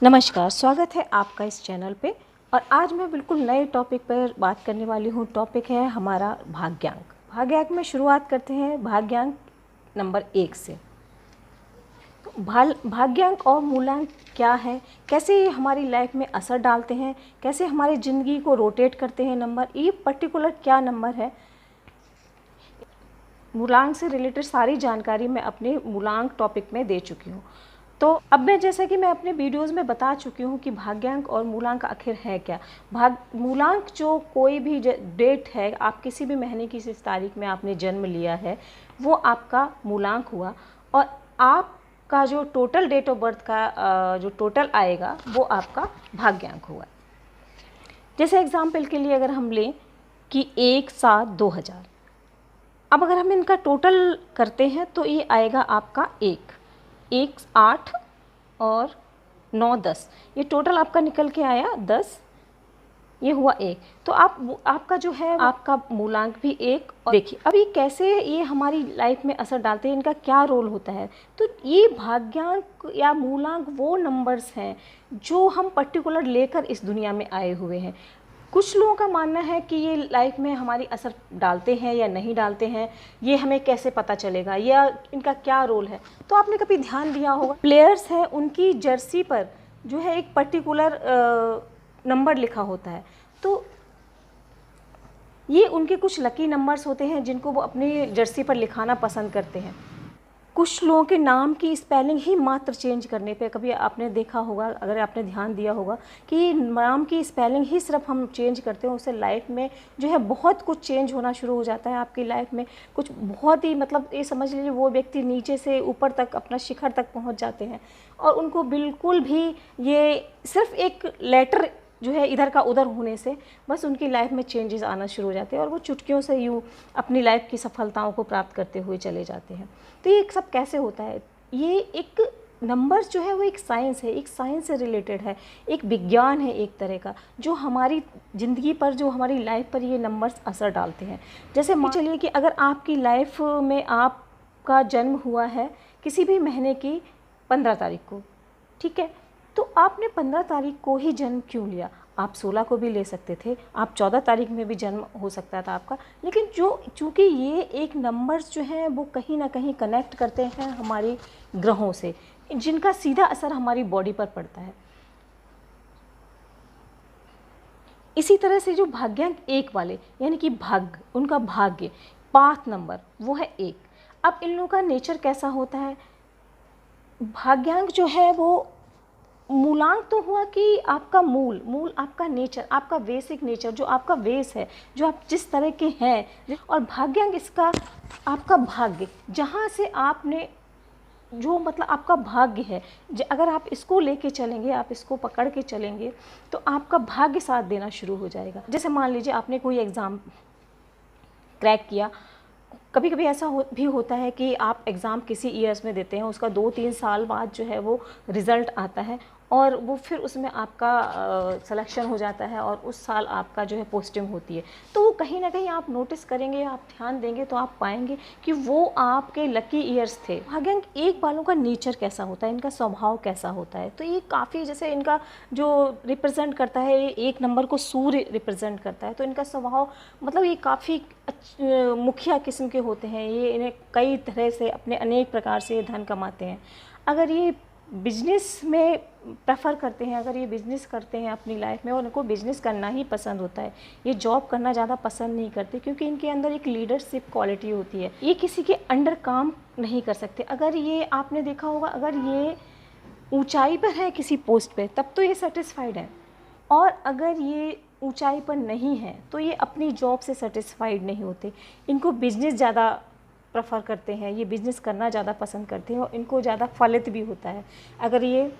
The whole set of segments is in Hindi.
नमस्कार, स्वागत है आपका इस चैनल पे। और आज मैं बिल्कुल नए टॉपिक पर बात करने वाली हूँ। टॉपिक है हमारा भाग्यांक। भाग्यांक में शुरुआत करते हैं भाग्यांक नंबर 1 से। तो भाग्यांक और मूलांक क्या है, कैसे ये हमारी लाइफ में असर डालते हैं, कैसे हमारी ज़िंदगी को रोटेट करते हैं नंबर, ये पर्टिकुलर क्या नंबर है। मूलांक से रिलेटेड सारी जानकारी मैं अपने मूलांक टॉपिक में दे चुकी हूँ। तो अब मैं जैसा कि मैं अपने वीडियोस में बता चुकी हूँ कि भाग्यांक और मूलांक आखिर है क्या। मूलांक जो कोई भी डेट है, आप किसी भी महीने की इस तारीख में आपने जन्म लिया है, वो आपका मूलांक हुआ। और आपका जो टोटल डेट ऑफ बर्थ का जो टोटल आएगा वो आपका भाग्यांक हुआ। जैसे एग्जाम्पल के लिए अगर हम लें कि 1-7-2000, अब अगर हम इनका टोटल करते हैं तो ये आएगा आपका 8 और 9-10, ये टोटल आपका निकल के आया 10, ये हुआ 1। तो आपका जो है आपका मूलांक भी 1। और देखिए अब ये कैसे ये हमारी लाइफ में असर डालते हैं, इनका क्या रोल होता है। तो ये भाग्यांक या मूलांक वो नंबर्स हैं जो हम पर्टिकुलर लेकर इस दुनिया में आए हुए हैं। कुछ लोगों का मानना है कि ये लाइफ में हमारी असर डालते हैं या नहीं डालते हैं, ये हमें कैसे पता चलेगा या इनका क्या रोल है। तो आपने कभी ध्यान दिया होगा, प्लेयर्स हैं उनकी जर्सी पर जो है एक पर्टिकुलर नंबर लिखा होता है। तो ये उनके कुछ लकी नंबर्स होते हैं जिनको वो अपनी जर्सी पर लिखाना पसंद करते हैं। कुछ लोगों के नाम की स्पेलिंग ही मात्र चेंज करने पे, कभी आपने देखा होगा, अगर आपने ध्यान दिया होगा कि नाम की स्पेलिंग ही सिर्फ हम चेंज करते हैं, उससे लाइफ में जो है बहुत कुछ चेंज होना शुरू हो जाता है। आपकी लाइफ में कुछ बहुत ही मतलब ये समझ लीजिए वो व्यक्ति नीचे से ऊपर तक अपना शिखर तक पहुंच जाते हैं और उनको बिल्कुल भी ये सिर्फ एक लेटर जो है इधर का उधर होने से बस उनकी लाइफ में चेंजेस आना शुरू हो जाते हैं और वो चुटकियों से यूँ अपनी लाइफ की सफलताओं को प्राप्त करते हुए चले जाते हैं। तो ये सब कैसे होता है, ये एक नंबर्स जो है वो एक साइंस है, एक साइंस से रिलेटेड है, एक विज्ञान है एक तरह का, जो हमारी ज़िंदगी पर, जो हमारी लाइफ पर ये नंबर्स असर डालते हैं। जैसे मान चलिए कि अगर आपकी लाइफ में आपका जन्म हुआ है किसी भी महीने की 15 तारीख को, ठीक है, तो आपने 15 तारीख को ही जन्म क्यों लिया। आप 16 को भी ले सकते थे, आप 14 तारीख में भी जन्म हो सकता था आपका, लेकिन चूँकि ये एक नंबर्स जो हैं वो कहीं ना कहीं कनेक्ट करते हैं हमारे ग्रहों से, जिनका सीधा असर हमारी बॉडी पर पड़ता है। इसी तरह से जो भाग्यांक 1 वाले यानी कि उनका भाग्य पाथ नंबर वो है 1। अब इन लोगों का नेचर कैसा होता है, भाग्यांक जो है वो मूलांक तो हुआ कि आपका मूल आपका नेचर, आपका बेसिक नेचर, जो आपका वेस है, जो आप जिस तरह के हैं। और भाग्यांक इसका आपका भाग्य, जहाँ से आपने जो मतलब आपका भाग्य है, अगर आप इसको लेके चलेंगे, आप इसको पकड़ के चलेंगे तो आपका भाग्य साथ देना शुरू हो जाएगा। जैसे मान लीजिए आपने कोई एग्ज़ाम क्रैक किया, कभी कभी ऐसा भी होता है कि आप एग्ज़ाम किसी ईयर्स में देते हैं, उसका 2-3 साल बाद जो है वो रिज़ल्ट आता है और वो फिर उसमें आपका सिलेक्शन हो जाता है और उस साल आपका जो है पोस्टिंग होती है। तो वो कहीं ना कहीं आप नोटिस करेंगे, आप ध्यान देंगे तो आप पाएंगे कि वो आपके लकी ईयर्स थे। भाग्यांक 1 वालों का नेचर कैसा होता है, इनका स्वभाव कैसा होता है, तो ये काफ़ी, जैसे इनका जो रिप्रेजेंट करता है, ये 1 नंबर को सूर्य रिप्रेजेंट करता है, तो इनका स्वभाव मतलब ये काफ़ी मुखिया किस्म के होते हैं। ये इन्हें कई तरह से अपने अनेक प्रकार से धन कमाते हैं। अगर ये बिजनेस में प्रेफर करते हैं, अगर ये बिज़नेस करते हैं अपनी लाइफ में, और उनको बिज़नेस करना ही पसंद होता है, ये जॉब करना ज़्यादा पसंद नहीं करते क्योंकि इनके अंदर एक लीडरशिप क्वालिटी होती है। ये किसी के अंडर काम नहीं कर सकते। अगर ये आपने देखा होगा, अगर ये ऊंचाई पर है किसी पोस्ट पे तब तो ये सेटिस्फाइड है, और अगर ये ऊंचाई पर नहीं है तो ये अपनी जॉब से सेटिस्फाइड नहीं होते। इनको बिज़नेस ज़्यादा प्रेफर करते हैं, ये बिज़नेस करना ज़्यादा पसंद करते हैं और इनको ज़्यादा फलित भी होता है। अगर ये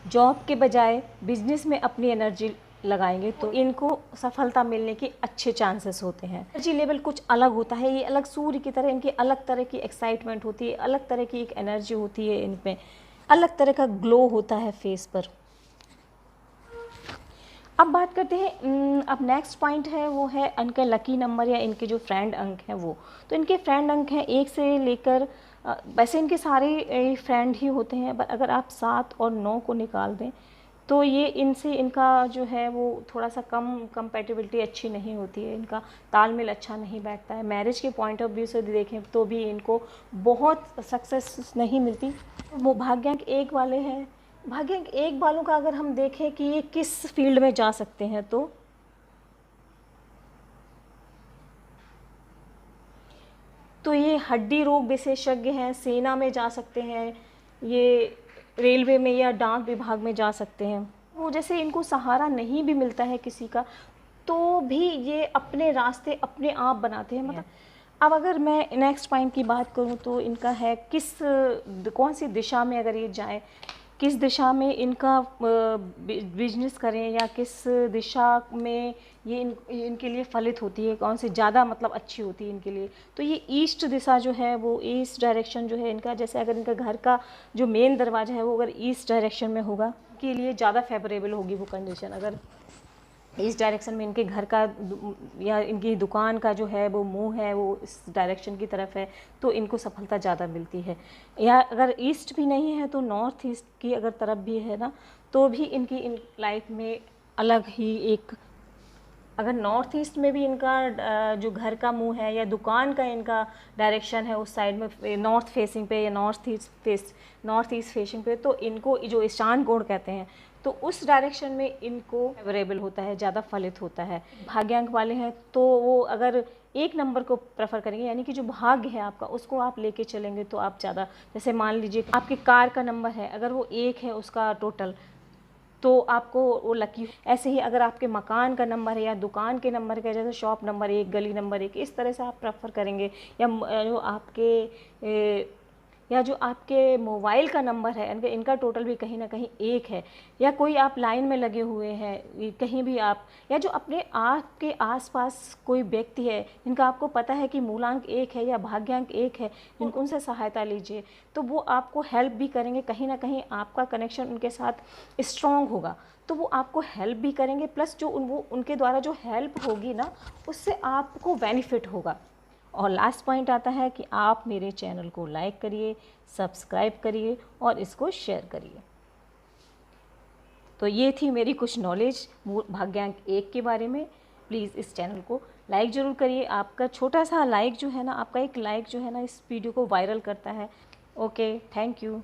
जॉब के बजाय बिज़नेस में अपनी एनर्जी लगाएंगे तो इनको सफलता मिलने के अच्छे चांसेस होते हैं। एनर्जी लेवल कुछ अलग होता है, ये अलग सूर्य की तरह, इनकी अलग तरह की एक्साइटमेंट होती है, अलग तरह की एक एनर्जी होती है, इनमें अलग तरह का ग्लो होता है फेस पर। अब बात करते हैं, अब नेक्स्ट पॉइंट है वो है इनके लकी नंबर या इनके जो फ्रेंड अंक हैं वो। तो इनके फ्रेंड अंक हैं 1 से लेकर वैसे इनके सारे फ्रेंड ही होते हैं, पर अगर आप 7 और 9 को निकाल दें तो ये इनसे इनका जो है वो थोड़ा सा कम कंपैटिबिलिटी अच्छी नहीं होती है, इनका तालमेल अच्छा नहीं बैठता है। मैरिज के पॉइंट ऑफ व्यू से देखें तो भी इनको बहुत सक्सेस नहीं मिलती। वो भाग्यांक 1 वाले हैं। भाग्यांक 1 वालों का अगर हम देखें कि ये किस फील्ड में जा सकते हैं, तो ये हड्डी रोग विशेषज्ञ हैं, सेना में जा सकते हैं, ये रेलवे में या डाक विभाग में जा सकते हैं। वो जैसे इनको सहारा नहीं भी मिलता है किसी का, तो भी ये अपने रास्ते अपने आप बनाते हैं। मतलब अब अगर मैं नेक्स्ट पॉइंट की बात करूँ तो इनका है कौन सी दिशा में अगर ये जाए, किस दिशा में इनका बिजनेस करें, या किस दिशा में ये इनके लिए फलित होती है, कौन सी ज़्यादा मतलब अच्छी होती है इनके लिए। तो ये ईस्ट दिशा जो है वो ईस्ट डायरेक्शन जो है इनका, जैसे अगर इनका घर का जो मेन दरवाज़ा है वो अगर ईस्ट डायरेक्शन में होगा, के लिए ज़्यादा फेवरेबल होगी वो कंडीशन। अगर इस डायरेक्शन में इनके घर का या इनकी दुकान का जो है वो मुंह है वो इस डायरेक्शन की तरफ है, तो इनको सफलता ज़्यादा मिलती है। या अगर ईस्ट भी नहीं है तो नॉर्थ ईस्ट की अगर तरफ भी है ना, तो भी इनकी इन लाइफ में अलग ही एक, अगर नॉर्थ ईस्ट में भी इनका जो घर का मुंह है या दुकान का इनका डायरेक्शन है उस साइड में नॉर्थ फेसिंग पे या नॉर्थ ईस्ट फेसिंग पे, तो इनको जो ईशान कोण कहते हैं, तो उस डायरेक्शन में इनको फेवरेबल होता है, ज़्यादा फलित होता है। भाग्यांक वाले हैं तो वो अगर 1 नंबर को प्रेफर करेंगे, यानी कि जो भाग्य है आपका उसको आप लेके चलेंगे तो आप ज़्यादा, जैसे मान लीजिए आपके कार का नंबर है, अगर वो 1 है उसका टोटल, तो आपको वो लकी। ऐसे ही अगर आपके मकान का नंबर है या दुकान के नंबर का, जैसे शॉप नंबर 1, गली नंबर 1, इस तरह से आप प्रेफर करेंगे, या जो आपके मोबाइल का नंबर है, इनका टोटल भी कहीं ना कहीं 1 है, या कोई आप लाइन में लगे हुए हैं कहीं भी आप, या जो अपने आपके आसपास कोई व्यक्ति है जिनका आपको पता है कि मूलांक 1 है या भाग्यांक 1 है, जिनको उनसे सहायता लीजिए, तो वो आपको हेल्प भी करेंगे। कहीं ना कहीं आपका कनेक्शन उनके साथ स्ट्रॉन्ग होगा, तो वो आपको हेल्प भी करेंगे, प्लस जो उनके द्वारा जो हेल्प होगी ना, उससे आपको बेनिफिट होगा। और लास्ट पॉइंट आता है कि आप मेरे चैनल को लाइक करिए, सब्सक्राइब करिए और इसको शेयर करिए। तो ये थी मेरी कुछ नॉलेज भाग्यांक 1 के बारे में। प्लीज़ इस चैनल को लाइक ज़रूर करिए। आपका छोटा सा लाइक जो है ना, आपका एक लाइक जो है ना, इस वीडियो को वायरल करता है। Okay, thank you.